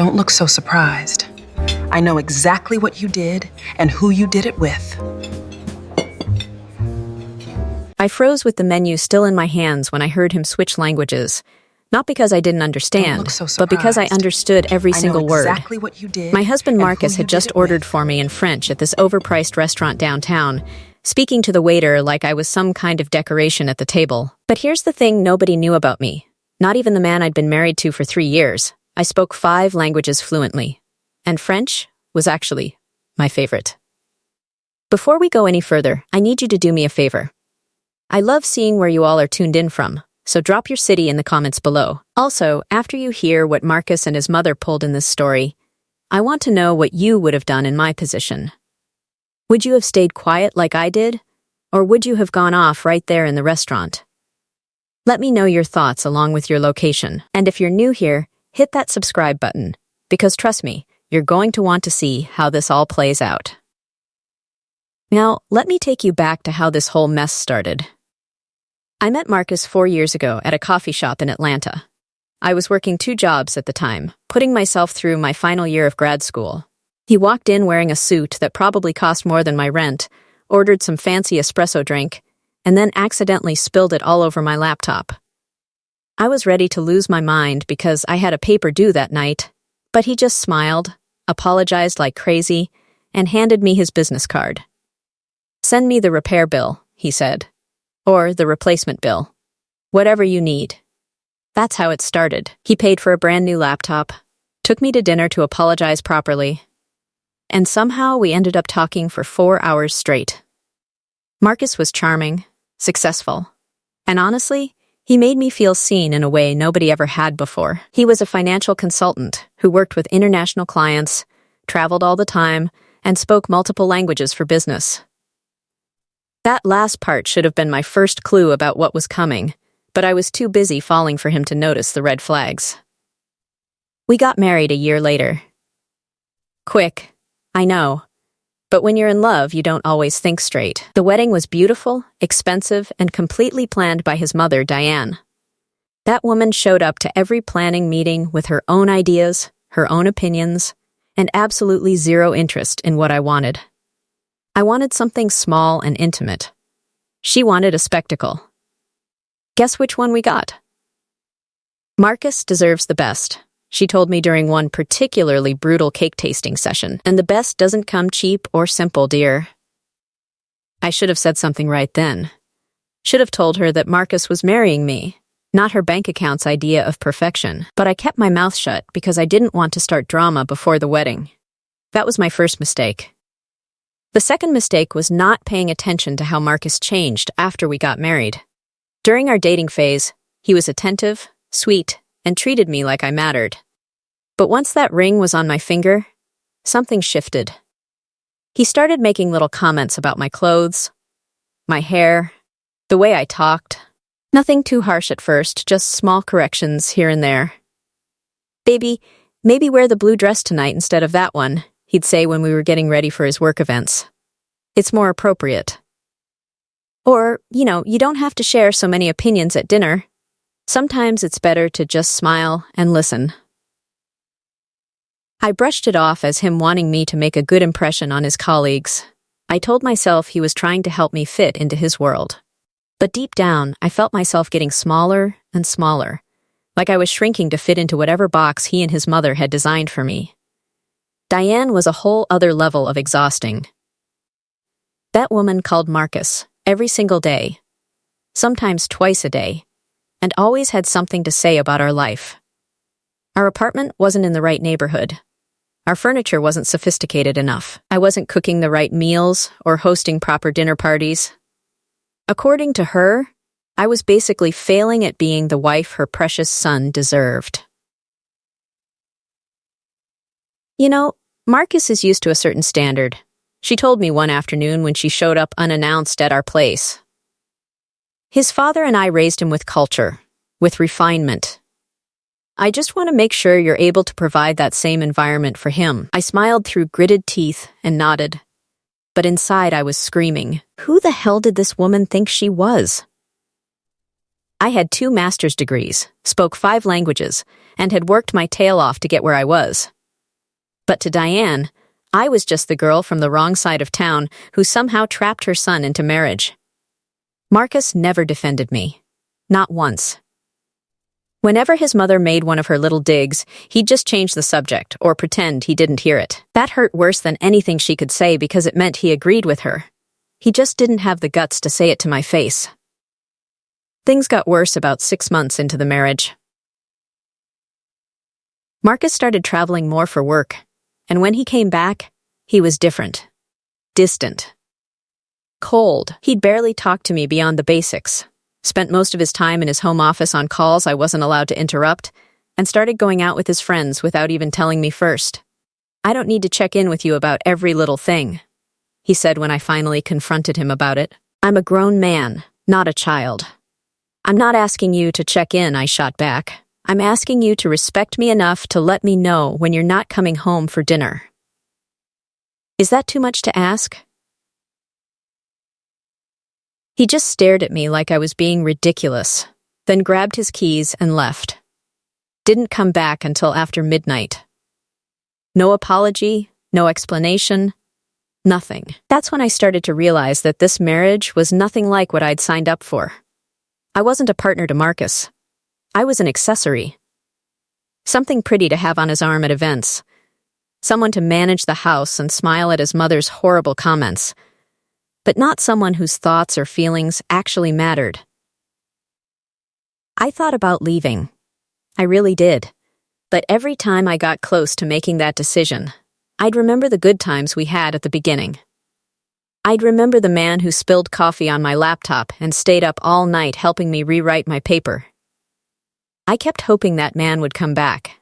Don't look so surprised. I know exactly what you did and who you did it with. I froze with the menu still in my hands when I heard him switch languages. Not because I didn't understand, but because I understood every single word. Exactly what you did. My husband Marcus had just ordered for me in French at this overpriced restaurant downtown, speaking to the waiter like I was some kind of decoration at the table. But here's the thing nobody knew about me. Not even the man I'd been married to for 3 years. I spoke 5 languages fluently. And French was actually my favorite. Before we go any further, I need you to do me a favor. I love seeing where you all are tuned in from, so drop your city in the comments below. Also, after you hear what Marcus and his mother pulled in this story, I want to know what you would have done in my position. Would you have stayed quiet like I did? Or would you have gone off right there in the restaurant? Let me know your thoughts along with your location. And if you're new here, hit that subscribe button, because trust me, you're going to want to see how this all plays out. Now, let me take you back to how this whole mess started. I met Marcus 4 years ago at a coffee shop in Atlanta. I was working 2 jobs at the time, putting myself through my final year of grad school. He walked in wearing a suit that probably cost more than my rent, ordered some fancy espresso drink, and then accidentally spilled it all over my laptop. I was ready to lose my mind because I had a paper due that night, but he just smiled, apologized like crazy, and handed me his business card. "Send me the repair bill," he said. "Or the replacement bill. Whatever you need." That's how it started. He paid for a brand new laptop, took me to dinner to apologize properly, and somehow we ended up talking for 4 hours straight. Marcus was charming, successful, and honestly, he made me feel seen in a way nobody ever had before. He was a financial consultant who worked with international clients, traveled all the time, and spoke multiple languages for business. That last part should have been my first clue about what was coming, but I was too busy falling for him to notice the red flags. We got married a year later. Quick, I know. But when you're in love, you don't always think straight. The wedding was beautiful, expensive, and completely planned by his mother, Diane. That woman showed up to every planning meeting with her own ideas, her own opinions, and absolutely zero interest in what I wanted. I wanted something small and intimate. She wanted a spectacle. Guess which one we got? Marcus deserves the best, she told me during one particularly brutal cake tasting session. And the best doesn't come cheap or simple, dear. I should have said something right then. Should have told her that Marcus was marrying me, not her bank account's idea of perfection. But I kept my mouth shut because I didn't want to start drama before the wedding. That was my first mistake. The second mistake was not paying attention to how Marcus changed after we got married. During our dating phase, he was attentive, sweet, and treated me like I mattered. But once that ring was on my finger, something shifted. He started making little comments about my clothes, my hair, the way I talked. Nothing too harsh at first, just small corrections here and there. "Baby, maybe wear the blue dress tonight instead of that one," he'd say when we were getting ready for his work events. "It's more appropriate." Or, you don't have to share so many opinions at dinner. Sometimes it's better to just smile and listen. I brushed it off as him wanting me to make a good impression on his colleagues. I told myself he was trying to help me fit into his world. But deep down, I felt myself getting smaller and smaller, like I was shrinking to fit into whatever box he and his mother had designed for me. Diane was a whole other level of exhausting. That woman called Marcus every single day, sometimes twice a day, and always had something to say about our life. Our apartment wasn't in the right neighborhood. Our furniture wasn't sophisticated enough. I wasn't cooking the right meals or hosting proper dinner parties. According to her, I was basically failing at being the wife her precious son deserved. Marcus is used to a certain standard, she told me one afternoon when she showed up unannounced at our place. His father and I raised him with culture, with refinement. I just want to make sure you're able to provide that same environment for him. I smiled through gritted teeth and nodded. But inside I was screaming, who the hell did this woman think she was? I had 2 master's degrees, spoke 5 languages, and had worked my tail off to get where I was. But to Diane, I was just the girl from the wrong side of town who somehow trapped her son into marriage. Marcus never defended me. Not once. Whenever his mother made one of her little digs, he'd just change the subject or pretend he didn't hear it. That hurt worse than anything she could say because it meant he agreed with her. He just didn't have the guts to say it to my face. Things got worse about 6 months into the marriage. Marcus started traveling more for work, and when he came back, he was different. Distant. Cold. He'd barely talk to me beyond the basics. Spent most of his time in his home office on calls I wasn't allowed to interrupt, and started going out with his friends without even telling me first. "I don't need to check in with you about every little thing," he said when I finally confronted him about it. "I'm a grown man, not a child." "I'm not asking you to check in," I shot back. "I'm asking you to respect me enough to let me know when you're not coming home for dinner." Is that too much to ask? He just stared at me like I was being ridiculous, then grabbed his keys and left. Didn't come back until after midnight. No apology, no explanation, nothing. That's when I started to realize that this marriage was nothing like what I'd signed up for. I wasn't a partner to Marcus. I was an accessory. Something pretty to have on his arm at events. Someone to manage the house and smile at his mother's horrible comments. But not someone whose thoughts or feelings actually mattered. I thought about leaving. I really did. But every time I got close to making that decision, I'd remember the good times we had at the beginning. I'd remember the man who spilled coffee on my laptop and stayed up all night helping me rewrite my paper. I kept hoping that man would come back.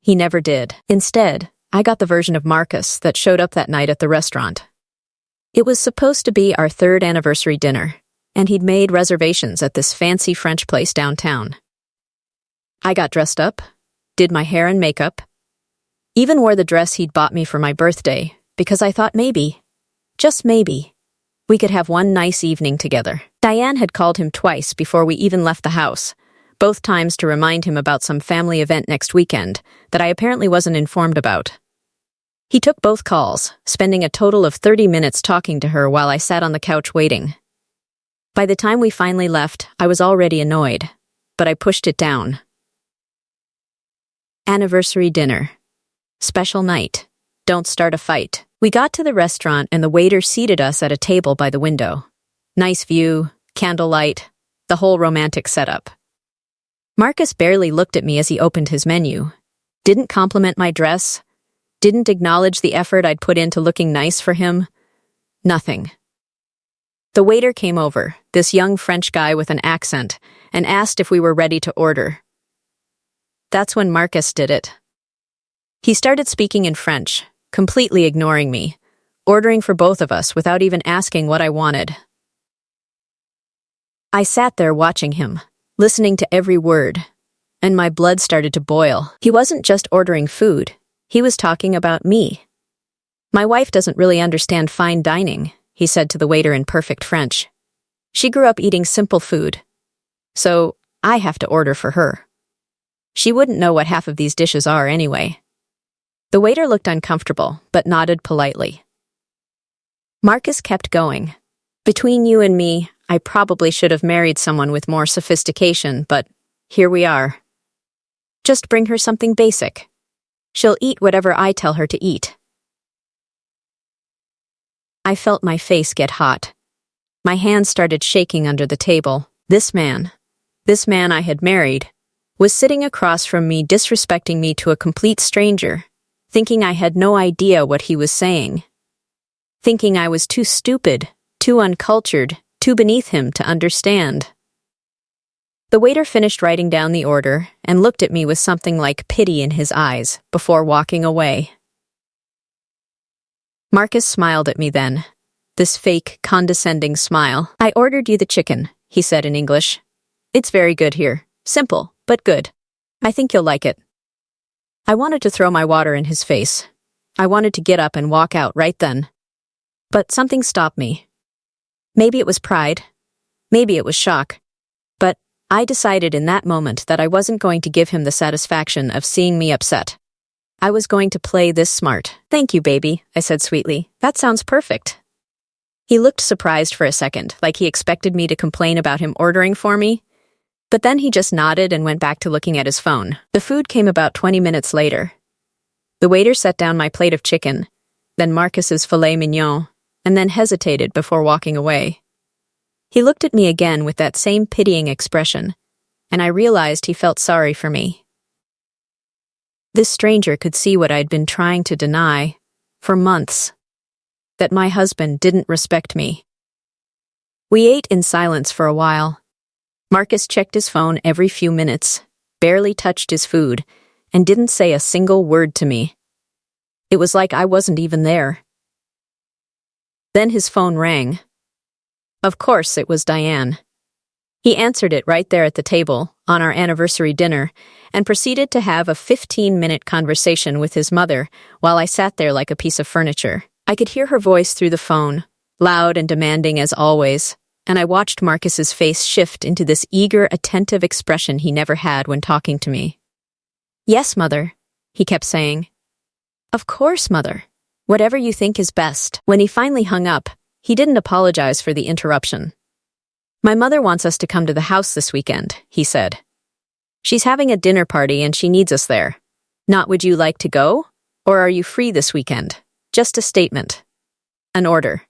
He never did. Instead, I got the version of Marcus that showed up that night at the restaurant. It was supposed to be our 3rd anniversary dinner, and he'd made reservations at this fancy French place downtown. I got dressed up, did my hair and makeup, even wore the dress he'd bought me for my birthday, because I thought maybe, just maybe, we could have one nice evening together. Diane had called him twice before we even left the house, both times to remind him about some family event next weekend that I apparently wasn't informed about. He took both calls, spending a total of 30 minutes talking to her while I sat on the couch waiting. By the time we finally left, I was already annoyed, but I pushed it down. Anniversary dinner. Special night. Don't start a fight. We got to the restaurant and the waiter seated us at a table by the window. Nice view, candlelight, the whole romantic setup. Marcus barely looked at me as he opened his menu. Didn't compliment my dress. Didn't acknowledge the effort I'd put into looking nice for him. Nothing. The waiter came over, this young French guy with an accent, and asked if we were ready to order. That's when Marcus did it. He started speaking in French, completely ignoring me, ordering for both of us without even asking what I wanted. I sat there watching him, listening to every word, and my blood started to boil. He wasn't just ordering food. He was talking about me. "My wife doesn't really understand fine dining," he said to the waiter in perfect French. "She grew up eating simple food, so I have to order for her. She wouldn't know what half of these dishes are anyway." The waiter looked uncomfortable, but nodded politely. Marcus kept going. "Between you and me, I probably should have married someone with more sophistication, but here we are. Just bring her something basic. She'll eat whatever I tell her to eat." I felt my face get hot. My hands started shaking under the table. This man I had married, was sitting across from me disrespecting me to a complete stranger, thinking I had no idea what he was saying. Thinking I was too stupid, too uncultured, too beneath him to understand. The waiter finished writing down the order and looked at me with something like pity in his eyes before walking away. Marcus smiled at me then, this fake, condescending smile. "I ordered you the chicken," he said in English. "It's very good here. Simple, but good. I think you'll like it." I wanted to throw my water in his face. I wanted to get up and walk out right then. But something stopped me. Maybe it was pride. Maybe it was shock. But I decided in that moment that I wasn't going to give him the satisfaction of seeing me upset. I was going to play this smart. Thank you, baby, I said sweetly. That sounds perfect. He looked surprised for a second, like he expected me to complain about him ordering for me. But then he just nodded and went back to looking at his phone. The food came about 20 minutes later. The waiter set down my plate of chicken, then Marcus's filet mignon, and then hesitated before walking away. He looked at me again with that same pitying expression, and I realized he felt sorry for me. This stranger could see what I'd been trying to deny for months, that my husband didn't respect me. We ate in silence for a while. Marcus checked his phone every few minutes, barely touched his food, and didn't say a single word to me. It was like I wasn't even there. Then his phone rang. Of course, it was Diane. He answered it right there at the table, on our anniversary dinner, and proceeded to have a 15-minute conversation with his mother while I sat there like a piece of furniture. I could hear her voice through the phone, loud and demanding as always, and I watched Marcus's face shift into this eager, attentive expression he never had when talking to me. Yes, mother, he kept saying. Of course, mother. Whatever you think is best. When he finally hung up, he didn't apologize for the interruption. My mother wants us to come to the house this weekend, he said. She's having a dinner party and she needs us there. Not would you like to go? Or are you free this weekend? Just a statement. An order.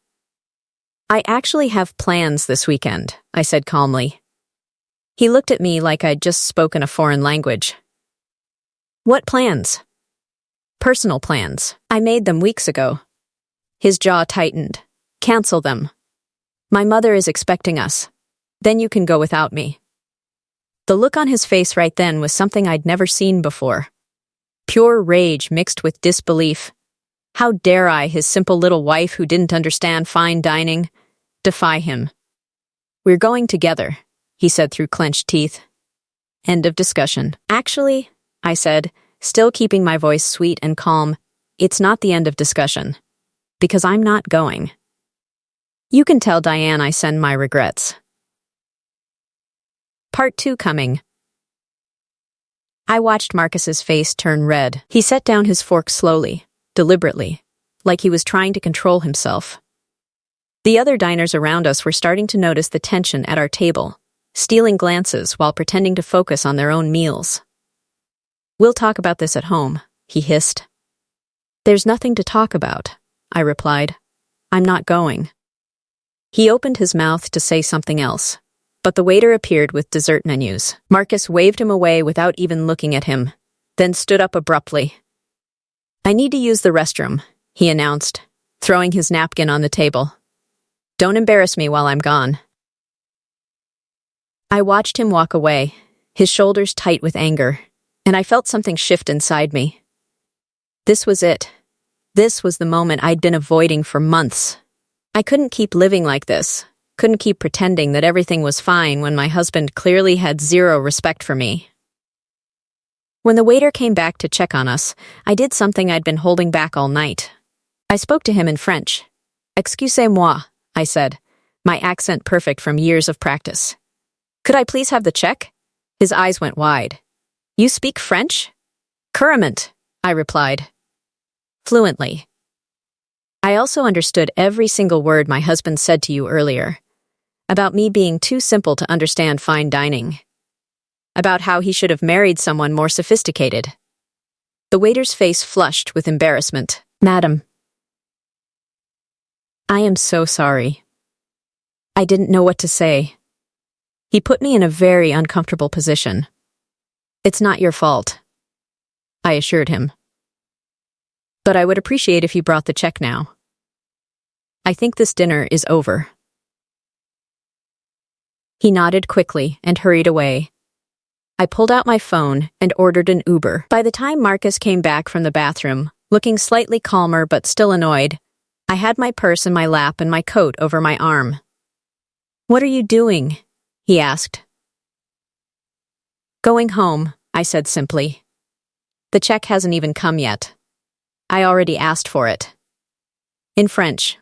I actually have plans this weekend, I said calmly. He looked at me like I'd just spoken a foreign language. What plans? Personal plans. I made them weeks ago. His jaw tightened. Cancel them. My mother is expecting us. Then you can go without me. The look on his face right then was something I'd never seen before. Pure rage mixed with disbelief. How dare I, his simple little wife who didn't understand fine dining, defy him? We're going together, he said through clenched teeth. End of discussion. Actually, I said, still keeping my voice sweet and calm, it's not the end of discussion. Because I'm not going. You can tell Diane I send my regrets. Part 2 coming. I watched Marcus's face turn red. He set down his fork slowly, deliberately, like he was trying to control himself. The other diners around us were starting to notice the tension at our table, stealing glances while pretending to focus on their own meals. We'll talk about this at home, he hissed. There's nothing to talk about, I replied. I'm not going. He opened his mouth to say something else, but the waiter appeared with dessert menus. Marcus waved him away without even looking at him, then stood up abruptly. I need to use the restroom, he announced, throwing his napkin on the table. Don't embarrass me while I'm gone. I watched him walk away, his shoulders tight with anger, and I felt something shift inside me. This was it. This was the moment I'd been avoiding for months. I couldn't keep living like this, couldn't keep pretending that everything was fine when my husband clearly had zero respect for me. When the waiter came back to check on us, I did something I'd been holding back all night. I spoke to him in French. Excusez-moi, I said, my accent perfect from years of practice. Could I please have the check? His eyes went wide. You speak French? Couramment, I replied. Fluently. I also understood every single word my husband said to you earlier, about me being too simple to understand fine dining, about how he should have married someone more sophisticated. The waiter's face flushed with embarrassment. Madam, I am so sorry. I didn't know what to say. He put me in a very uncomfortable position. It's not your fault, I assured him. But I would appreciate if you brought the check now. I think this dinner is over. He nodded quickly and hurried away. I pulled out my phone and ordered an Uber. By the time Marcus came back from the bathroom, looking slightly calmer but still annoyed, I had my purse in my lap and my coat over my arm. What are you doing? He asked. Going home, I said simply. The check hasn't even come yet. I already asked for it. In French.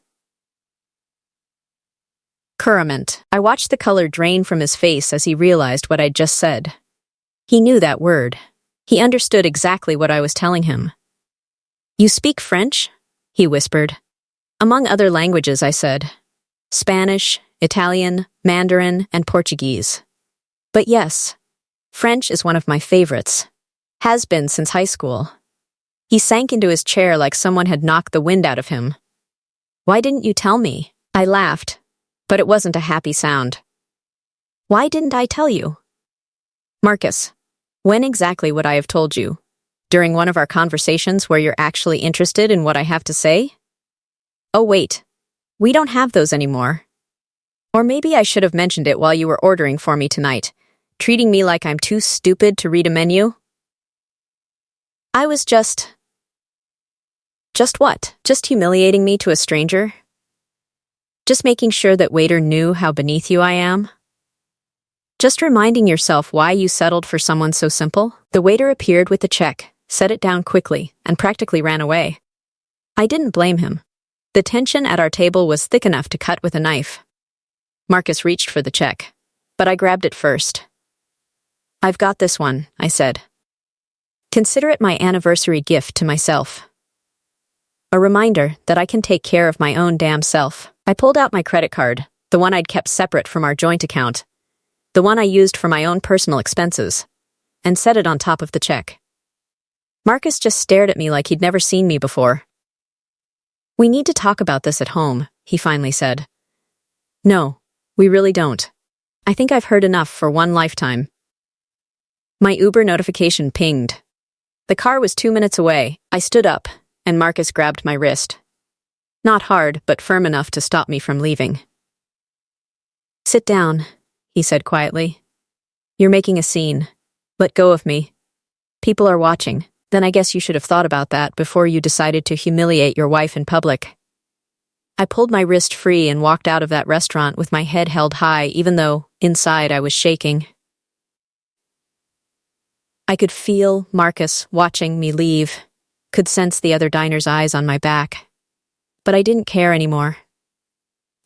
Couramment. I watched the color drain from his face as he realized what I'd just said. He knew that word. He understood exactly what I was telling him. You speak French? He whispered. Among other languages, I said. Spanish, Italian, Mandarin, and Portuguese. But yes, French is one of my favorites. Has been since high school. He sank into his chair like someone had knocked the wind out of him. Why didn't you tell me? I laughed, but it wasn't a happy sound. Why didn't I tell you? Marcus, when exactly would I have told you? During one of our conversations where you're actually interested in what I have to say? Oh wait, we don't have those anymore. Or maybe I should have mentioned it while you were ordering for me tonight, treating me like I'm too stupid to read a menu? I was just what? Just humiliating me to a stranger? Just making sure that waiter knew how beneath you I am? Just reminding yourself why you settled for someone so simple? The waiter appeared with the check, set it down quickly, and practically ran away. I didn't blame him. The tension at our table was thick enough to cut with a knife. Marcus reached for the check, but I grabbed it first. I've got this one, I said. Consider it my anniversary gift to myself. A reminder that I can take care of my own damn self. I pulled out my credit card, the one I'd kept separate from our joint account, the one I used for my own personal expenses, and set it on top of the check. Marcus just stared at me like he'd never seen me before. We need to talk about this at home, he finally said. No, we really don't. I think I've heard enough for one lifetime. My Uber notification pinged. The car was 2 minutes away. I stood up, and Marcus grabbed my wrist. Not hard, but firm enough to stop me from leaving. Sit down, he said quietly. You're making a scene. Let go of me. People are watching. Then I guess you should have thought about that before you decided to humiliate your wife in public. I pulled my wrist free and walked out of that restaurant with my head held high, even though, inside, I was shaking. I could feel Marcus watching me leave, could sense the other diners' eyes on my back. But I didn't care anymore.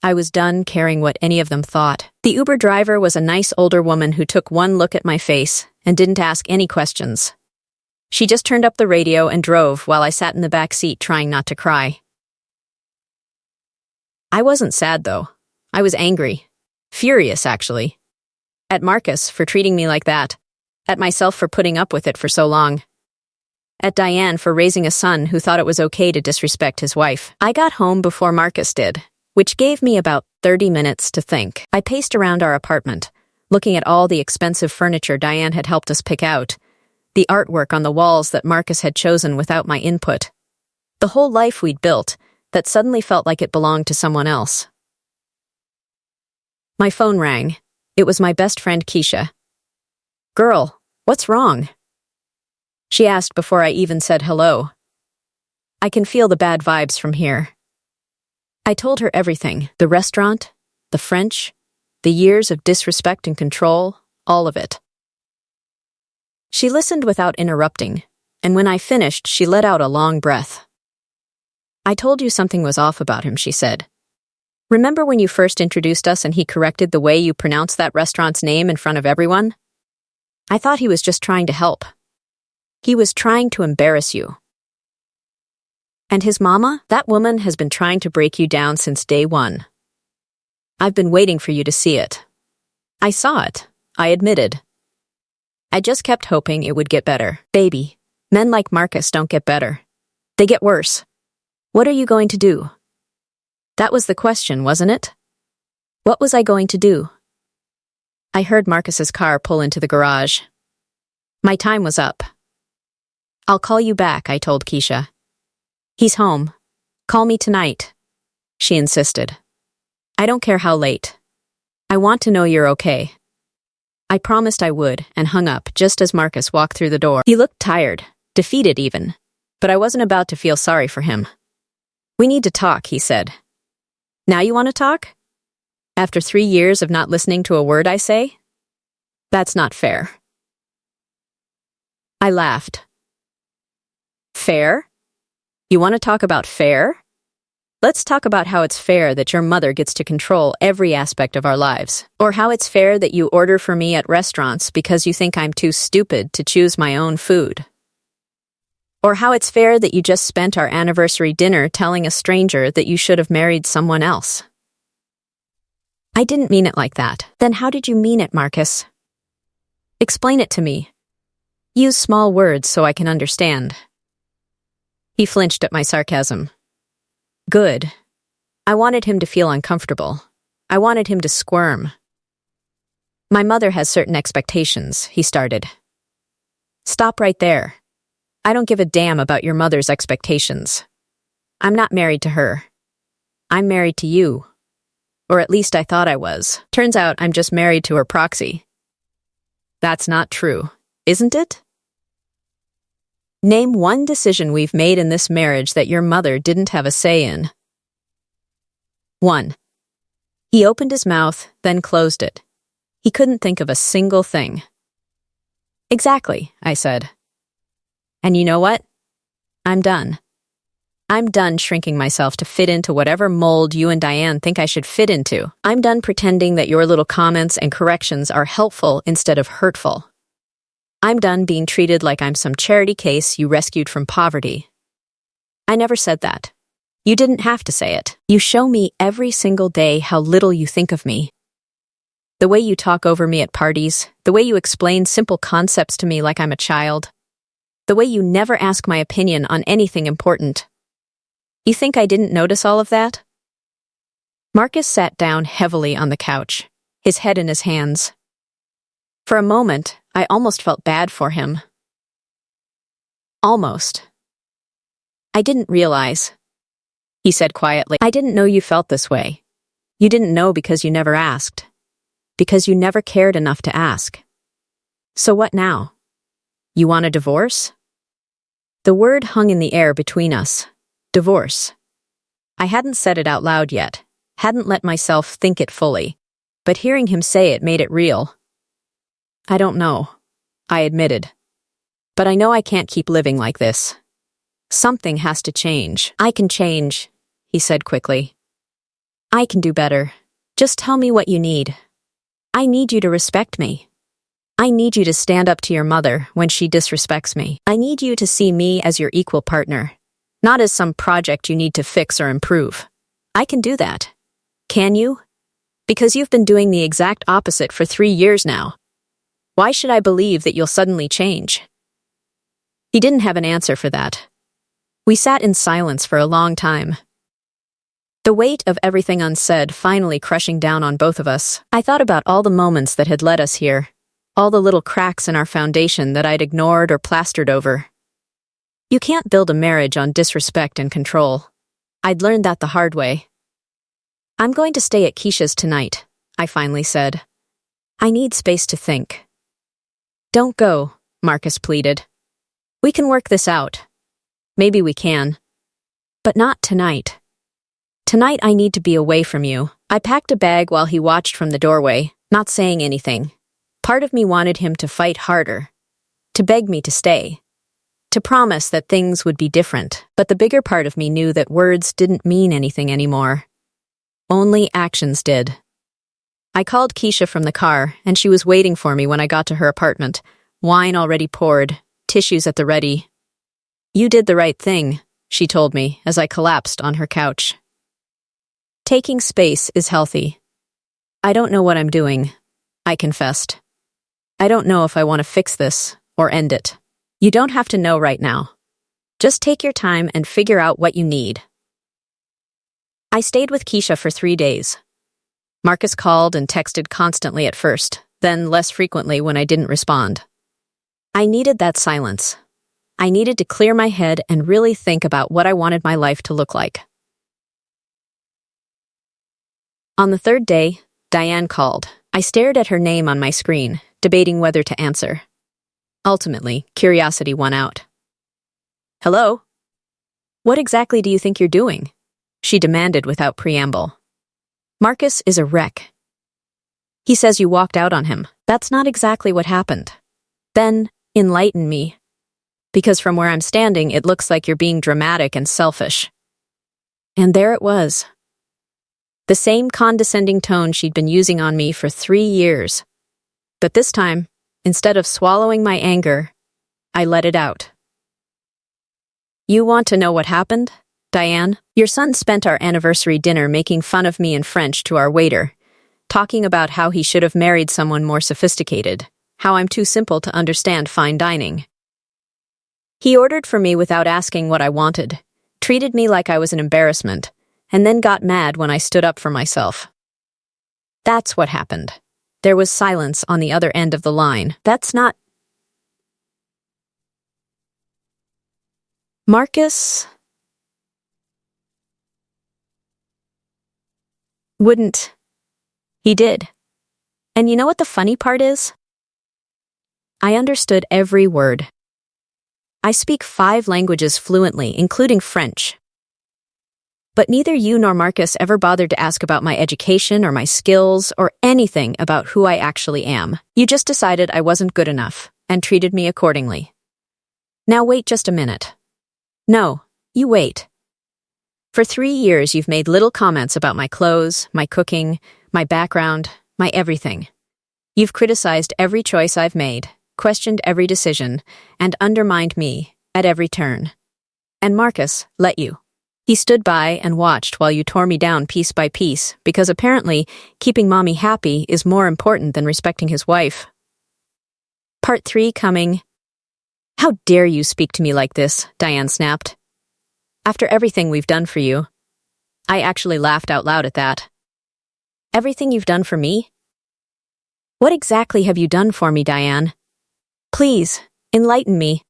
I was done caring what any of them thought. The Uber driver was a nice older woman who took one look at my face and didn't ask any questions. She just turned up the radio and drove while I sat in the back seat trying not to cry. I wasn't sad, though. I was angry. Furious, actually. At Marcus for treating me like that. At myself for putting up with it for so long. At Diane for raising a son who thought it was okay to disrespect his wife. I got home before Marcus did, which gave me about 30 minutes to think. I paced around our apartment, looking at all the expensive furniture Diane had helped us pick out, the artwork on the walls that Marcus had chosen without my input, the whole life we'd built that suddenly felt like it belonged to someone else. My phone rang. It was my best friend Keisha. Girl, what's wrong? She asked before I even said hello. I can feel the bad vibes from here. I told her everything, the restaurant, the French, the years of disrespect and control, all of it. She listened without interrupting, and when I finished, she let out a long breath. I told you something was off about him, she said. Remember when you first introduced us and he corrected the way you pronounced that restaurant's name in front of everyone? I thought he was just trying to help. He was trying to embarrass you. And his mama, that woman has been trying to break you down since day one. I've been waiting for you to see it. I saw it, I admitted. I just kept hoping it would get better. Baby, men like Marcus don't get better. They get worse. What are you going to do? That was the question, wasn't it? What was I going to do? I heard Marcus's car pull into the garage. My time was up. I'll call you back, I told Keisha. He's home. Call me tonight, she insisted. I don't care how late. I want to know you're okay. I promised I would and hung up just as Marcus walked through the door. He looked tired, defeated even, but I wasn't about to feel sorry for him. We need to talk, he said. Now you want to talk? After 3 years of not listening to a word I say? That's not fair. I laughed. Fair? You want to talk about fair? Let's talk about how it's fair that your mother gets to control every aspect of our lives. Or how it's fair that you order for me at restaurants because you think I'm too stupid to choose my own food. Or how it's fair that you just spent our anniversary dinner telling a stranger that you should have married someone else. I didn't mean it like that. Then how did you mean it, Marcus? Explain it to me. Use small words so I can understand. He flinched at my sarcasm. Good. I wanted him to feel uncomfortable. I wanted him to squirm. My mother has certain expectations, he started. Stop right there. I don't give a damn about your mother's expectations. I'm not married to her. I'm married to you. Or at least I thought I was. Turns out I'm just married to her proxy. That's not true, isn't it? Name one decision we've made in this marriage that your mother didn't have a say in. 1. He opened his mouth, then closed it. He couldn't think of a single thing. Exactly, I said. And you know what? I'm done. I'm done shrinking myself to fit into whatever mold you and Diane think I should fit into. I'm done pretending that your little comments and corrections are helpful instead of hurtful. I'm done being treated like I'm some charity case you rescued from poverty. I never said that. You didn't have to say it. You show me every single day how little you think of me. The way you talk over me at parties, the way you explain simple concepts to me like I'm a child, the way you never ask my opinion on anything important. You think I didn't notice all of that? Marcus sat down heavily on the couch, his head in his hands. For a moment, I almost felt bad for him. Almost. I didn't realize, he said quietly. I didn't know you felt this way. You didn't know because you never asked. Because you never cared enough to ask. So what now? You want a divorce? The word hung in the air between us. Divorce. I hadn't said it out loud yet, hadn't let myself think it fully, but hearing him say it made it real. I don't know, I admitted. But I know I can't keep living like this. Something has to change. I can change, he said quickly. I can do better. Just tell me what you need. I need you to respect me. I need you to stand up to your mother when she disrespects me. I need you to see me as your equal partner, not as some project you need to fix or improve. I can do that. Can you? Because you've been doing the exact opposite for 3 years now. Why should I believe that you'll suddenly change? He didn't have an answer for that. We sat in silence for a long time. The weight of everything unsaid finally crushing down on both of us. I thought about all the moments that had led us here, all the little cracks in our foundation that I'd ignored or plastered over. You can't build a marriage on disrespect and control. I'd learned that the hard way. I'm going to stay at Keisha's tonight, I finally said. I need space to think. Don't go, Marcus pleaded. We can work this out. Maybe we can. But not tonight. Tonight I need to be away from you. I packed a bag while he watched from the doorway, not saying anything. Part of me wanted him to fight harder, to beg me to stay, to promise that things would be different. But the bigger part of me knew that words didn't mean anything anymore. Only actions did. I called Keisha from the car, and she was waiting for me when I got to her apartment, wine already poured, tissues at the ready. You did the right thing, she told me as I collapsed on her couch. Taking space is healthy. I don't know what I'm doing, I confessed. I don't know if I want to fix this or end it. You don't have to know right now. Just take your time and figure out what you need. I stayed with Keisha for 3 days. Marcus called and texted constantly at first, then less frequently when I didn't respond. I needed that silence. I needed to clear my head and really think about what I wanted my life to look like. On the 3rd day, Diane called. I stared at her name on my screen, debating whether to answer. Ultimately, curiosity won out. Hello? What exactly do you think you're doing? She demanded without preamble. Marcus is a wreck. He says you walked out on him. That's not exactly what happened. Then, enlighten me. Because from where I'm standing, it looks like you're being dramatic and selfish. And there it was. The same condescending tone she'd been using on me for 3 years. But this time, instead of swallowing my anger, I let it out. You want to know what happened, Diane? Your son spent our anniversary dinner making fun of me in French to our waiter, talking about how he should have married someone more sophisticated, how I'm too simple to understand fine dining. He ordered for me without asking what I wanted, treated me like I was an embarrassment, and then got mad when I stood up for myself. That's what happened. There was silence on the other end of the line. That's not... Marcus... wouldn't. He did. And you know what the funny part is? I understood every word. I speak 5 languages fluently, including French. But neither you nor Marcus ever bothered to ask about my education or my skills or anything about who I actually am. You just decided I wasn't good enough and treated me accordingly. Now wait just a minute. No, you wait. For 3 years, you've made little comments about my clothes, my cooking, my background, my everything. You've criticized every choice I've made, questioned every decision, and undermined me at every turn. And Marcus let you. He stood by and watched while you tore me down piece by piece, because apparently keeping Mommy happy is more important than respecting his wife. Part 3 coming. How dare you speak to me like this, Diane snapped. After everything we've done for you. I actually laughed out loud at that. Everything you've done for me? What exactly have you done for me, Diane? Please, enlighten me.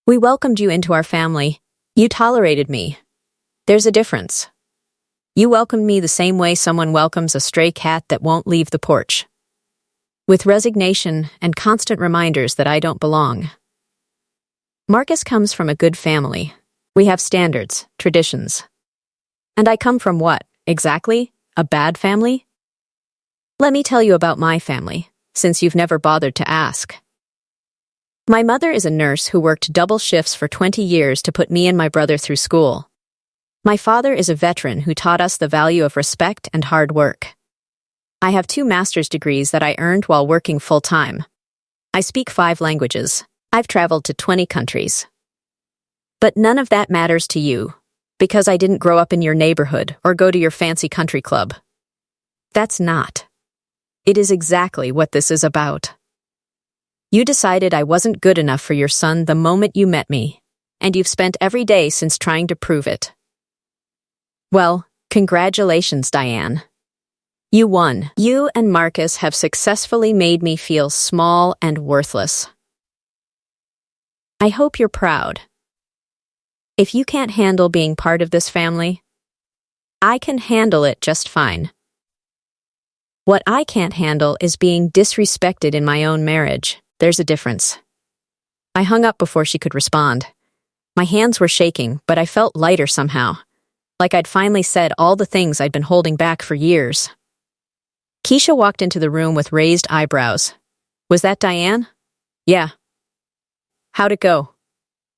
We welcomed you into our family. You tolerated me. There's a difference. You welcomed me the same way someone welcomes a stray cat that won't leave the porch. With resignation and constant reminders that I don't belong. Marcus comes from a good family. We have standards, traditions. And I come from what, exactly? A bad family? Let me tell you about my family, since you've never bothered to ask. My mother is a nurse who worked double shifts for 20 years to put me and my brother through school. My father is a veteran who taught us the value of respect and hard work. I have 2 master's degrees that I earned while working full-time. I speak 5 languages. I've traveled to 20 countries. But none of that matters to you, because I didn't grow up in your neighborhood or go to your fancy country club. That's not. It is exactly what this is about. You decided I wasn't good enough for your son the moment you met me, and you've spent every day since trying to prove it. Well, congratulations, Diane. You won. You and Marcus have successfully made me feel small and worthless. I hope you're proud. If you can't handle being part of this family, I can handle it just fine. What I can't handle is being disrespected in my own marriage. There's a difference. I hung up before she could respond. My hands were shaking, but I felt lighter somehow, like I'd finally said all the things I'd been holding back for years. Keisha walked into the room with raised eyebrows. Was that Diane? Yeah. How'd it go?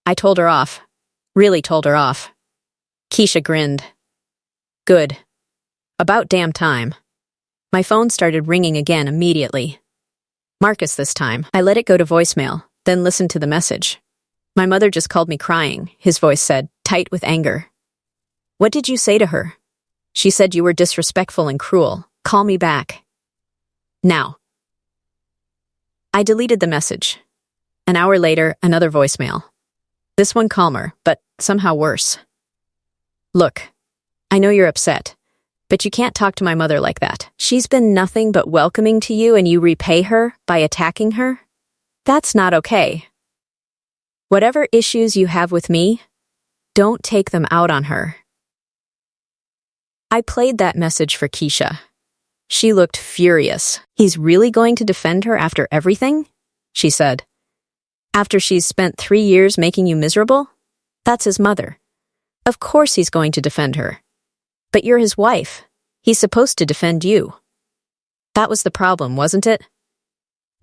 I told her off. Really told her off. Keisha grinned. Good. About damn time. My phone started ringing again immediately. Marcus this time. I let it go to voicemail, then listened to the message. My mother just called me crying, his voice said, tight with anger. What did you say to her? She said you were disrespectful and cruel. Call me back. Now. I deleted the message. An hour later, another voicemail. This one calmer, but somehow worse. Look, I know you're upset, but you can't talk to my mother like that. She's been nothing but welcoming to you and you repay her by attacking her? That's not okay. Whatever issues you have with me, don't take them out on her. I played that message for Keisha. She looked furious. He's really going to defend her after everything? She said. After she's spent 3 years making you miserable? That's his mother. Of course he's going to defend her. But you're his wife. He's supposed to defend you. That was the problem, wasn't it?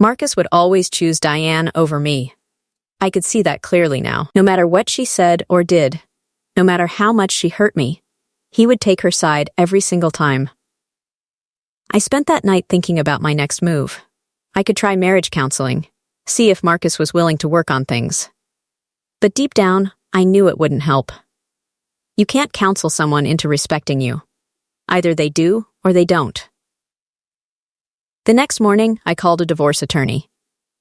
Marcus would always choose Diane over me. I could see that clearly now. No matter what she said or did, no matter how much she hurt me, he would take her side every single time. I spent that night thinking about my next move. I could try marriage counseling. See if Marcus was willing to work on things. But deep down, I knew it wouldn't help. You can't counsel someone into respecting you. Either they do or they don't. The next morning, I called a divorce attorney.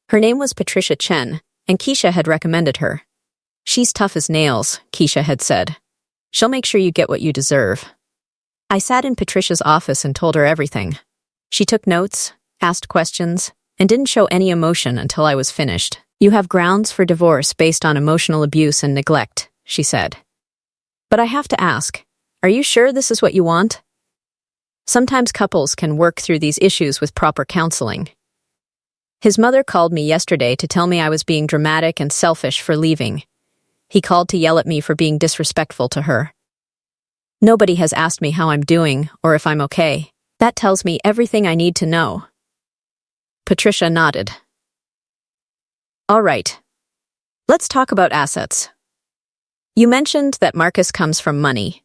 Her name was Patricia Chen, and Keisha had recommended her. She's tough as nails, Keisha had said. She'll make sure you get what you deserve. I sat in Patricia's office and told her everything. She took notes, asked questions, and didn't show any emotion until I was finished. You have grounds for divorce based on emotional abuse and neglect, she said. But I have to ask, are you sure this is what you want? Sometimes couples can work through these issues with proper counseling. His mother called me yesterday to tell me I was being dramatic and selfish for leaving. He called to yell at me for being disrespectful to her. Nobody has asked me how I'm doing or if I'm okay. That tells me everything I need to know. Patricia nodded. All right. Let's talk about assets. You mentioned that Marcus comes from money.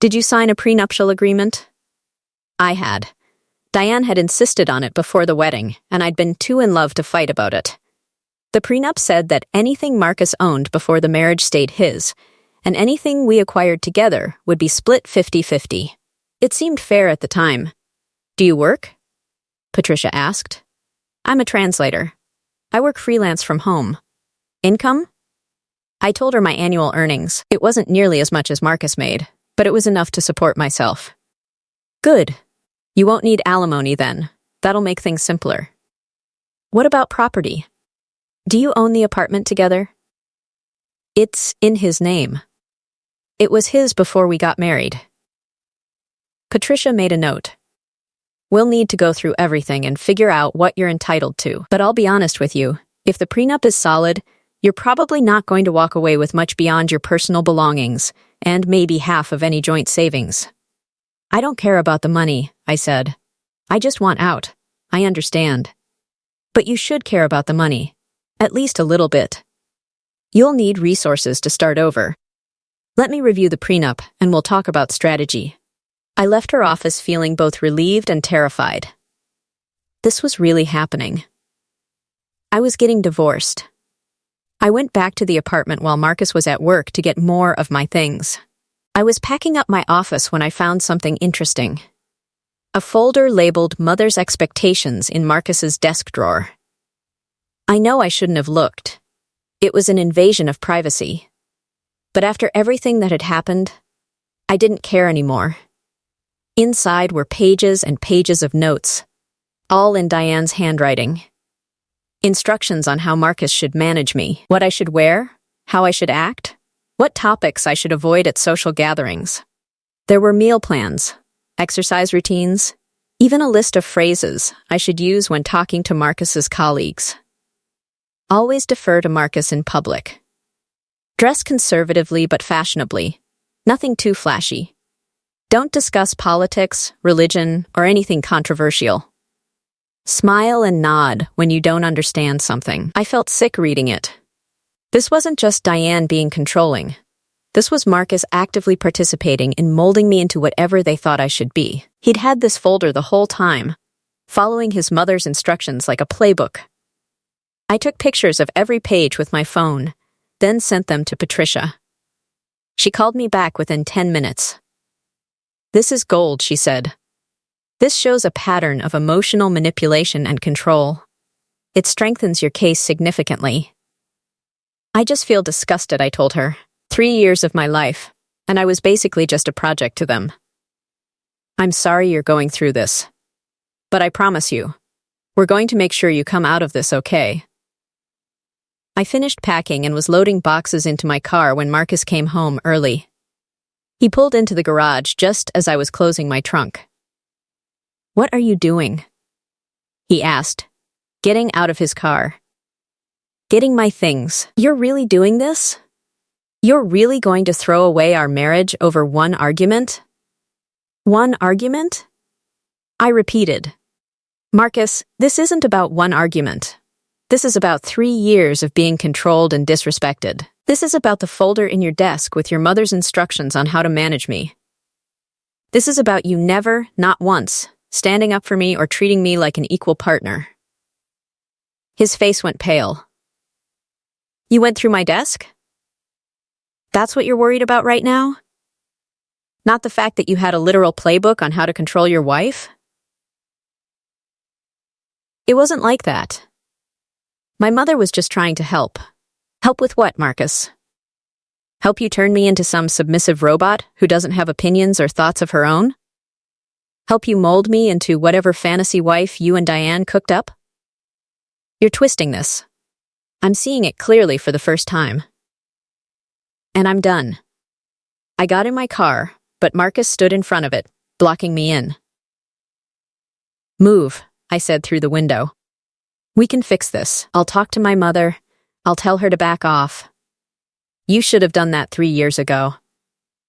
Did you sign a prenuptial agreement? I had. Diane had insisted on it before the wedding, and I'd been too in love to fight about it. The prenup said that anything Marcus owned before the marriage stayed his, and anything we acquired together would be split 50-50. It seemed fair at the time. Do you work? Patricia asked. I'm a translator. I work freelance from home. Income? I told her my annual earnings. It wasn't nearly as much as Marcus made, but it was enough to support myself. Good. You won't need alimony then. That'll make things simpler. What about property? Do you own the apartment together? It's in his name. It was his before we got married. Patricia made a note. We'll need to go through everything and figure out what you're entitled to. But I'll be honest with you, if the prenup is solid, you're probably not going to walk away with much beyond your personal belongings and maybe half of any joint savings. I don't care about the money, I said. I just want out. I understand. But you should care about the money. At least a little bit. You'll need resources to start over. Let me review the prenup and we'll talk about strategy. I left her office feeling both relieved and terrified. This was really happening. I was getting divorced. I went back to the apartment while Marcus was at work to get more of my things. I was packing up my office when I found something interesting. A folder labeled Mother's Expectations in Marcus's desk drawer. I know I shouldn't have looked. It was an invasion of privacy. But after everything that had happened, I didn't care anymore. Inside were pages and pages of notes, all in Diane's handwriting. Instructions on how Marcus should manage me, what I should wear, how I should act, what topics I should avoid at social gatherings. There were meal plans, exercise routines, even a list of phrases I should use when talking to Marcus's colleagues. Always defer to Marcus in public. Dress conservatively but fashionably, nothing too flashy. Don't discuss politics, religion, or anything controversial. Smile and nod when you don't understand something. I felt sick reading it. This wasn't just Diane being controlling. This was Marcus actively participating in molding me into whatever they thought I should be. He'd had this folder the whole time, following his mother's instructions like a playbook. I took pictures of every page with my phone, then sent them to Patricia. She called me back within 10 minutes. This is gold, she said. This shows a pattern of emotional manipulation and control. It strengthens your case significantly. I just feel disgusted, I told her. 3 years of my life, and I was basically just a project to them. I'm sorry you're going through this. But I promise you, we're going to make sure you come out of this okay. I finished packing and was loading boxes into my car when Marcus came home early. He pulled into the garage just as I was closing my trunk. What are you doing? He asked, getting out of his car. Getting my things. You're really doing this? You're really going to throw away our marriage over one argument? One argument? I repeated. Marcus, this isn't about one argument. This is about 3 years of being controlled and disrespected. This is about the folder in your desk with your mother's instructions on how to manage me. This is about you never, not once, standing up for me or treating me like an equal partner. His face went pale. You went through my desk? That's what you're worried about right now? Not the fact that you had a literal playbook on how to control your wife? It wasn't like that. My mother was just trying to help. Help with what, Marcus? Help you turn me into some submissive robot who doesn't have opinions or thoughts of her own? Help you mold me into whatever fantasy wife you and Diane cooked up? You're twisting this. I'm seeing it clearly for the first time. And I'm done. I got in my car, but Marcus stood in front of it, blocking me in. Move, I said through the window. We can fix this. I'll talk to my mother. I'll tell her to back off. You should have done that 3 years ago.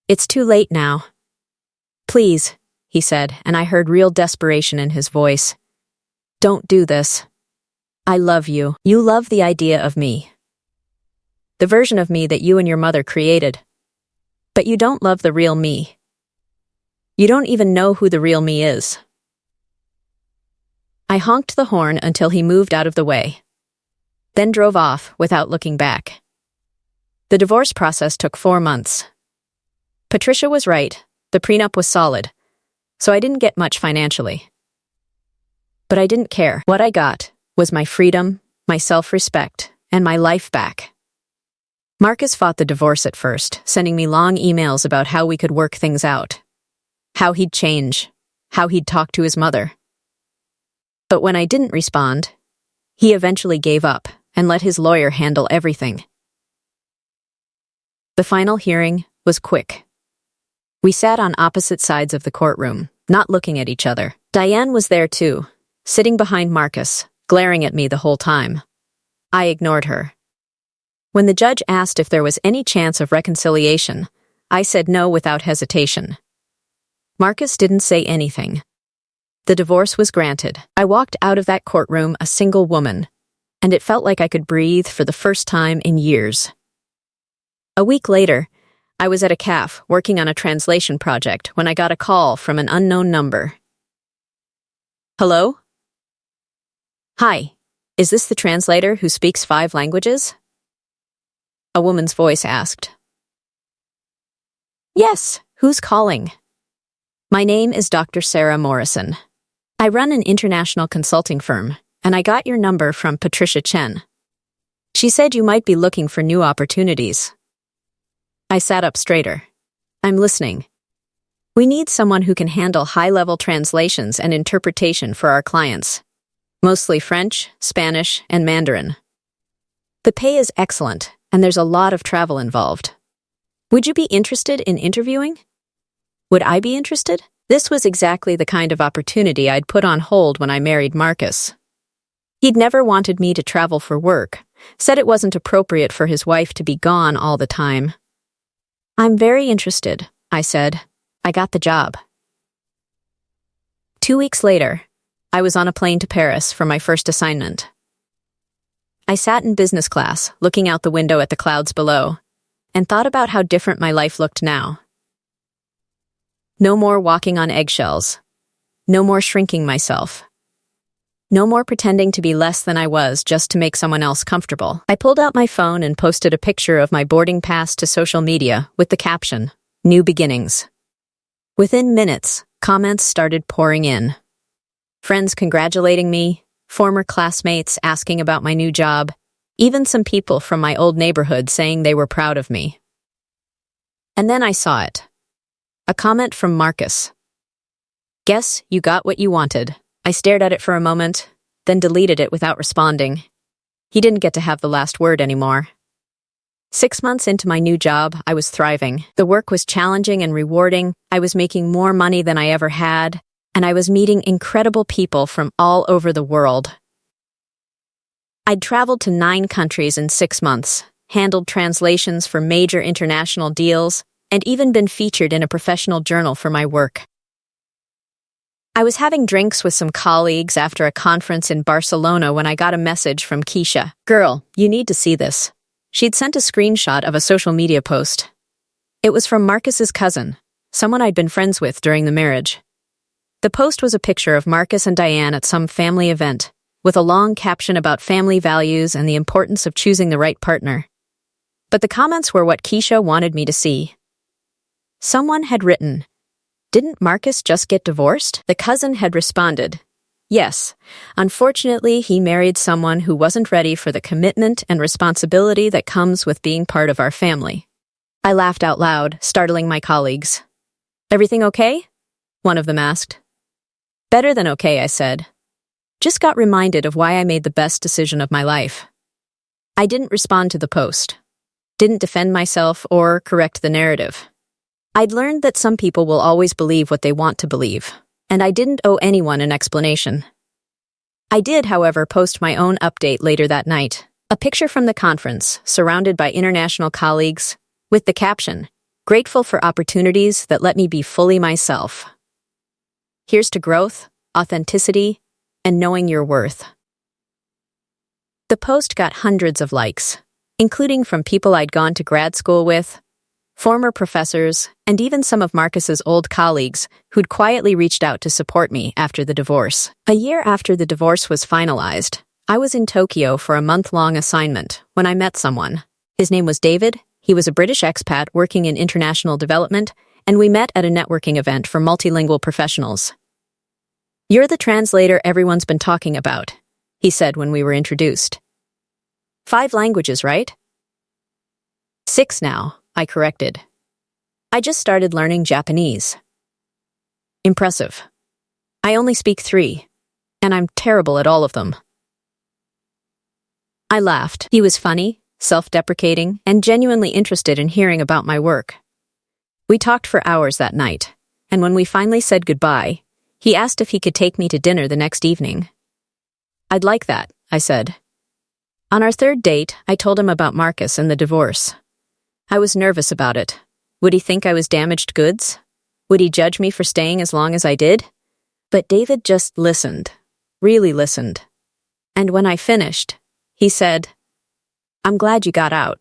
It's too late now. Please, he said, and I heard real desperation in his voice. Don't do this. I love you. You love the idea of me. The version of me that you and your mother created. But you don't love the real me. You don't even know who the real me is. I honked the horn until he moved out of the way, then drove off without looking back. The divorce process took 4 months. Patricia was right. The prenup was solid, so I didn't get much financially. But I didn't care. What I got was my freedom, my self-respect, and my life back. Marcus fought the divorce at first, sending me long emails about how we could work things out, how he'd change, how he'd talk to his mother. But when I didn't respond, he eventually gave up and let his lawyer handle everything. The final hearing was quick. We sat on opposite sides of the courtroom, not looking at each other. Diane was there too, sitting behind Marcus, glaring at me the whole time. I ignored her. When the judge asked if there was any chance of reconciliation, I said no without hesitation. Marcus didn't say anything. The divorce was granted. I walked out of that courtroom a single woman, and it felt like I could breathe for the first time in years. A week later, I was at a cafe working on a translation project when I got a call from an unknown number. Hello? Hi, is this the translator who speaks 5 languages? A woman's voice asked. Yes, who's calling? My name is Dr. Sarah Morrison. I run an international consulting firm, and I got your number from Patricia Chen. She said you might be looking for new opportunities. I sat up straighter. I'm listening. We need someone who can handle high-level translations and interpretation for our clients, mostly French, Spanish, and Mandarin. The pay is excellent, and there's a lot of travel involved. Would you be interested in interviewing? Would I be interested? This was exactly the kind of opportunity I'd put on hold when I married Marcus. He'd never wanted me to travel for work, said it wasn't appropriate for his wife to be gone all the time. I'm very interested, I said. I got the job. 2 weeks later, I was on a plane to Paris for my first assignment. I sat in business class, looking out the window at the clouds below, and thought about how different my life looked now. No more walking on eggshells. No more shrinking myself. No more pretending to be less than I was just to make someone else comfortable. I pulled out my phone and posted a picture of my boarding pass to social media with the caption, New Beginnings. Within minutes, comments started pouring in. Friends congratulating me, former classmates asking about my new job, even some people from my old neighborhood saying they were proud of me. And then I saw it. A comment from Marcus. Guess you got what you wanted. I stared at it for a moment, then deleted it without responding. He didn't get to have the last word anymore. 6 months into my new job, I was thriving. The work was challenging and rewarding. I was making more money than I ever had, and I was meeting incredible people from all over the world. I'd traveled to 9 countries in 6 months, handled translations for major international deals, and even been featured in a professional journal for my work. I was having drinks with some colleagues after a conference in Barcelona when I got a message from Keisha. Girl, you need to see this. She'd sent a screenshot of a social media post. It was from Marcus's cousin, someone I'd been friends with during the marriage. The post was a picture of Marcus and Diane at some family event, with a long caption about family values and the importance of choosing the right partner. but the comments were what Keisha wanted me to see. Someone had written, "Didn't Marcus just get divorced?" The cousin had responded, "Yes. Unfortunately, he married someone who wasn't ready for the commitment and responsibility that comes with being part of our family." I laughed out loud, startling my colleagues. "Everything okay?" one of them asked. "Better than okay," I said. Just got reminded of why I made the best decision of my life. I didn't respond to the post, didn't defend myself or correct the narrative. I'd learned that some people will always believe what they want to believe, and I didn't owe anyone an explanation. I did, however, post my own update later that night, a picture from the conference, surrounded by international colleagues, with the caption, "Grateful for opportunities that let me be fully myself. Here's to growth, authenticity, and knowing your worth." The post got hundreds of likes, including from people I'd gone to grad school with, former professors, and even some of Marcus's old colleagues who'd quietly reached out to support me after the divorce. A year after the divorce was finalized, I was in Tokyo for a month-long assignment when I met someone. His name was David. He was a British expat working in international development, and we met at a networking event for multilingual professionals. "You're the translator everyone's been talking about," he said when we were introduced. 5 languages, right? 6 now, I corrected. I just started learning Japanese. Impressive. I only speak 3, and I'm terrible at all of them. I laughed. He was funny, self-deprecating, and genuinely interested in hearing about my work. We talked for hours that night, and when we finally said goodbye, he asked if he could take me to dinner the next evening. "I'd like that," I said. On our 3rd date, I told him about Marcus and the divorce. I was nervous about it. Would he think I was damaged goods? Would he judge me for staying as long as I did? But David just listened, really listened. And when I finished, he said, "I'm glad you got out.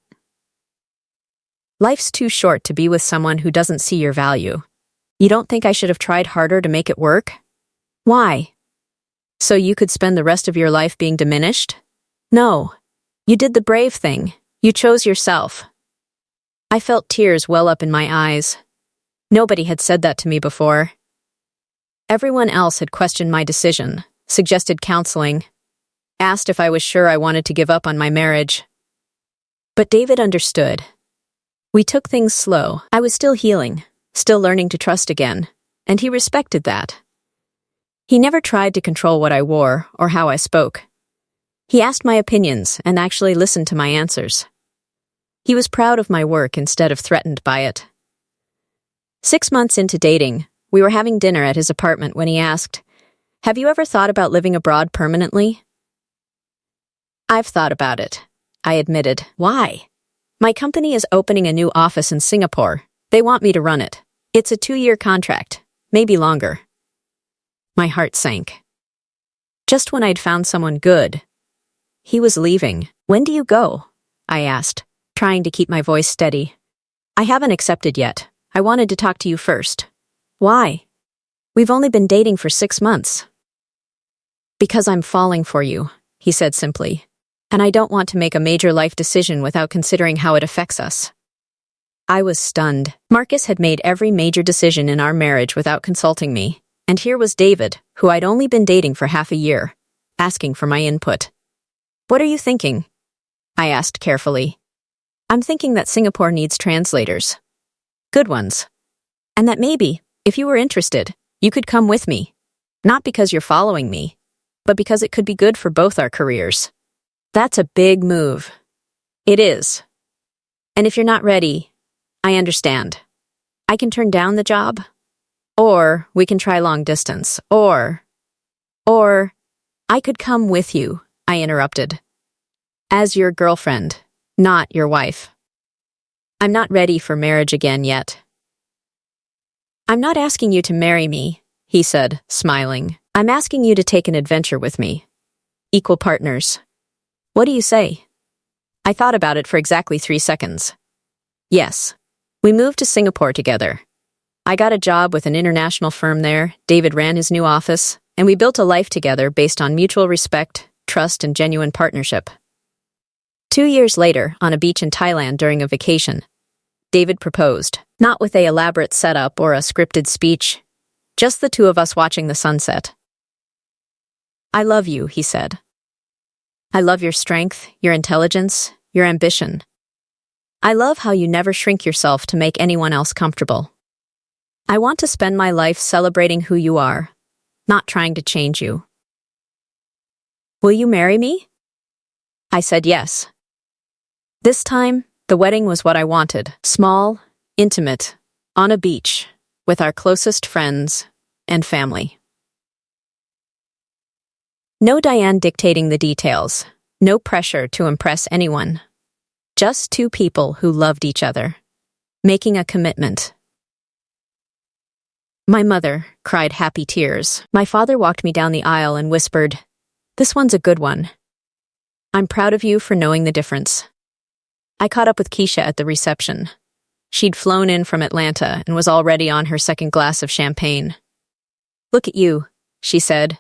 Life's too short to be with someone who doesn't see your value. You don't think I should have tried harder to make it work? Why? So you could spend the rest of your life being diminished? No. You did the brave thing. You chose yourself." I felt tears well up in my eyes. Nobody had said that to me before. Everyone else had questioned my decision, suggested counseling, asked if I was sure I wanted to give up on my marriage. But David understood. We took things slow. I was still healing, still learning to trust again, and he respected that. He never tried to control what I wore or how I spoke. He asked my opinions and actually listened to my answers. He was proud of my work instead of threatened by it. 6 months into dating, we were having dinner at his apartment when he asked, "Have you ever thought about living abroad permanently?" "I've thought about it," I admitted. "Why?" "My company is opening a new office in Singapore. They want me to run it. It's a 2-year contract, maybe longer." My heart sank. Just when I'd found someone good, he was leaving. "When do you go?" I asked, trying to keep my voice steady. "I haven't accepted yet. I wanted to talk to you first." "Why?" "We've only been dating for 6 months." "Because I'm falling for you," he said simply, "and I don't want to make a major life decision without considering how it affects us." I was stunned. Marcus had made every major decision in our marriage without consulting me, and here was David, who I'd only been dating for half a year, asking for my input. "What are you thinking?" I asked carefully. "I'm thinking that Singapore needs translators. Good ones. And that maybe, if you were interested, you could come with me. Not because you're following me, but because it could be good for both our careers." That's a big move. It is. And if you're not ready, I understand. I can turn down the job. Or we can try long distance. Or I could come with you, I interrupted. As your girlfriend, not your wife. I'm not ready for marriage again yet. "I'm not asking you to marry me," he said, smiling. "I'm asking you to take an adventure with me. Equal partners. What do you say?" I thought about it for exactly 3 seconds. Yes. We moved to Singapore together. I got a job with an international firm there, David ran his new office, and we built a life together based on mutual respect, trust, and genuine partnership. 2 years later, on a beach in Thailand during a vacation, David proposed, not with an elaborate setup or a scripted speech, just the two of us watching the sunset. "I love you," he said. "I love your strength, your intelligence, your ambition. I love how you never shrink yourself to make anyone else comfortable. I want to spend my life celebrating who you are, not trying to change you. Will you marry me?" I said yes. This time, the wedding was what I wanted. Small, intimate, on a beach, with our closest friends and family. No Diane dictating the details, no pressure to impress anyone. Just two people who loved each other, making a commitment. My mother cried happy tears. My father walked me down the aisle and whispered, "This one's a good one. I'm proud of you for knowing the difference." I caught up with Keisha at the reception. She'd flown in from Atlanta and was already on her second glass of champagne. "Look at you," she said,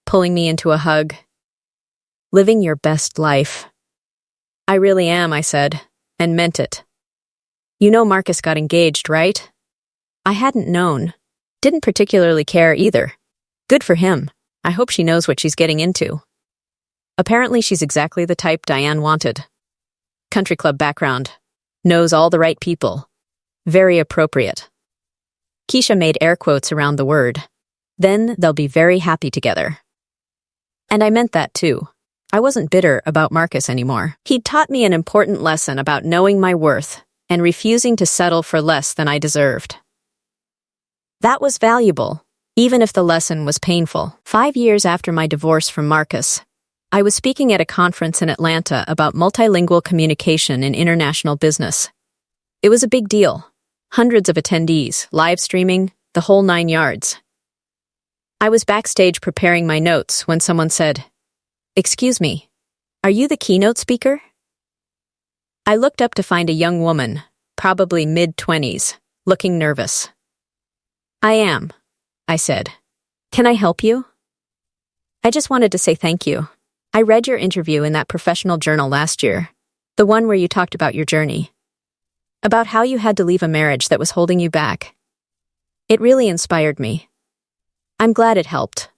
pulling me into a hug. "Living your best life." "I really am," I said, and meant it. "You know Marcus got engaged, right?" I hadn't known. Didn't particularly care either. Good for him. I hope she knows what she's getting into. Apparently she's exactly the type Diane wanted. Country club background. Knows all the right people. Very appropriate. Keisha made air quotes around the word. Then they'll be very happy together. And I meant that too. I wasn't bitter about Marcus anymore. He'd taught me an important lesson about knowing my worth and refusing to settle for less than I deserved. That was valuable, even if the lesson was painful. 5 years after my divorce from Marcus, I was speaking at a conference in Atlanta about multilingual communication in international business. It was a big deal. Hundreds of attendees, live streaming, the whole 9 yards. I was backstage preparing my notes when someone said, "Excuse me, are you the keynote speaker?" I looked up to find a young woman, probably mid-20s, looking nervous. "I am," I said. "Can I help you?" "I just wanted to say thank you. I read your interview in that professional journal last year, the one where you talked about your journey. About how you had to leave a marriage that was holding you back. It really inspired me. I'm glad it helped."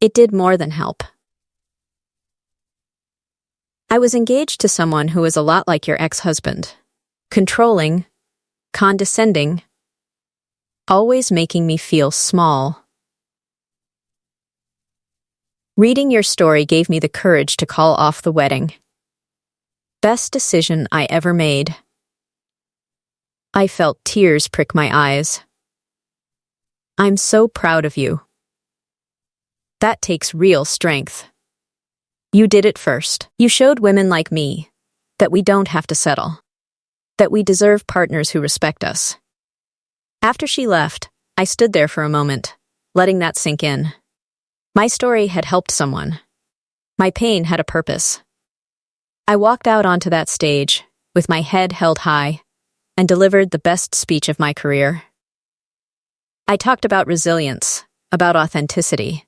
It did more than help. I was engaged to someone who was a lot like your ex-husband. Controlling, condescending, always making me feel small. Reading your story gave me the courage to call off the wedding. Best decision I ever made. I felt tears prick my eyes. I'm so proud of you. That takes real strength. You did it first. You showed women like me that we don't have to settle, that we deserve partners who respect us. After she left, I stood there for a moment, letting that sink in. My story had helped someone. My pain had a purpose. I walked out onto that stage, with my head held high, and delivered the best speech of my career. I talked about resilience, about authenticity,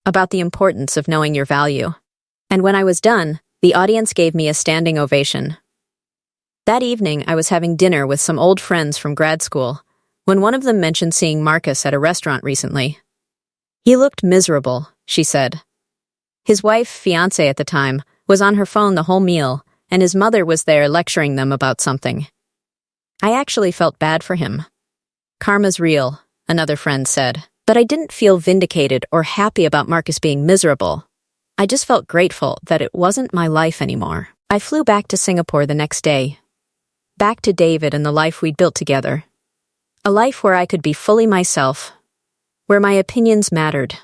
about the importance of knowing your value. And when I was done, the audience gave me a standing ovation. That evening, I was having dinner with some old friends from grad school, when one of them mentioned seeing Marcus at a restaurant recently. "He looked miserable," she said. His wife, fiancé at the time, was on her phone the whole meal, and his mother was there lecturing them about something. I actually felt bad for him. "Karma's real," another friend said. But I didn't feel vindicated or happy about Marcus being miserable. I just felt grateful that it wasn't my life anymore. I flew back to Singapore the next day. Back to David and the life we'd built together. A life where I could be fully myself, where my opinions mattered,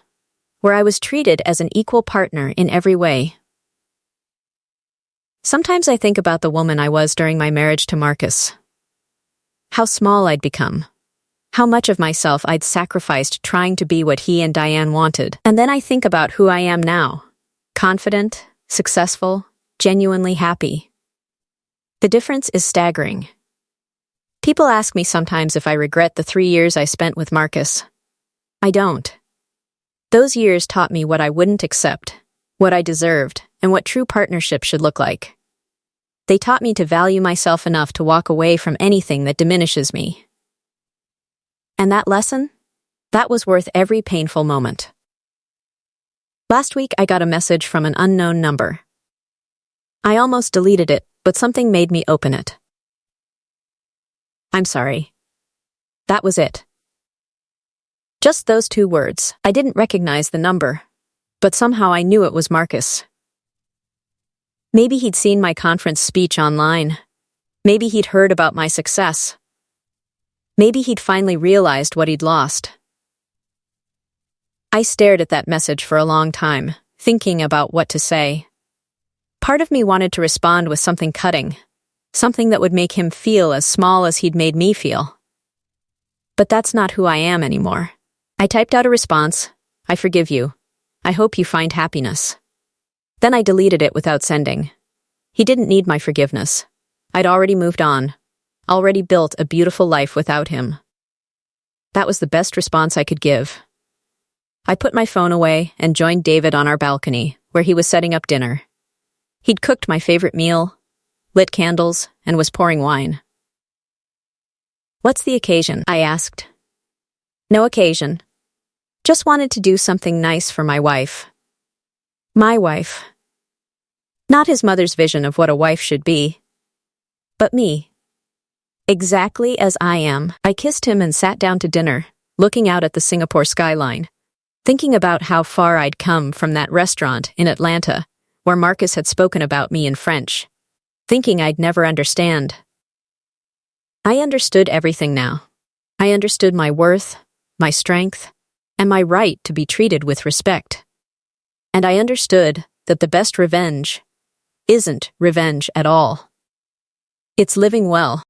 where I was treated as an equal partner in every way. Sometimes I think about the woman I was during my marriage to Marcus. How small I'd become. How much of myself I'd sacrificed trying to be what he and Diane wanted. And then I think about who I am now. Confident, successful, genuinely happy. The difference is staggering. People ask me sometimes if I regret the 3 years I spent with Marcus. I don't. Those years taught me what I wouldn't accept, what I deserved, and what true partnership should look like. They taught me to value myself enough to walk away from anything that diminishes me. And that lesson? That was worth every painful moment. Last week, I got a message from an unknown number. I almost deleted it, but something made me open it. I'm sorry. That was it. Just those 2 words. I didn't recognize the number, but somehow I knew it was Marcus. Maybe he'd seen my conference speech online. Maybe he'd heard about my success. Maybe he'd finally realized what he'd lost. I stared at that message for a long time, thinking about what to say. Part of me wanted to respond with something cutting, something that would make him feel as small as he'd made me feel. But that's not who I am anymore. I typed out a response. I forgive you. I hope you find happiness. Then I deleted it without sending. He didn't need my forgiveness. I'd already moved on, already built a beautiful life without him. That was the best response I could give. I put my phone away and joined David on our balcony, where he was setting up dinner. He'd cooked my favorite meal, lit candles, and was pouring wine. "What's the occasion?" I asked. "No occasion. Just wanted to do something nice for my wife." My wife. Not his mother's vision of what a wife should be, but me. Exactly as I am. I kissed him and sat down to dinner, looking out at the Singapore skyline, thinking about how far I'd come from that restaurant in Atlanta, where Marcus had spoken about me in French, thinking I'd never understand. I understood everything now. I understood my worth, my strength, and my right to be treated with respect. And I understood that the best revenge isn't revenge at all. It's living well,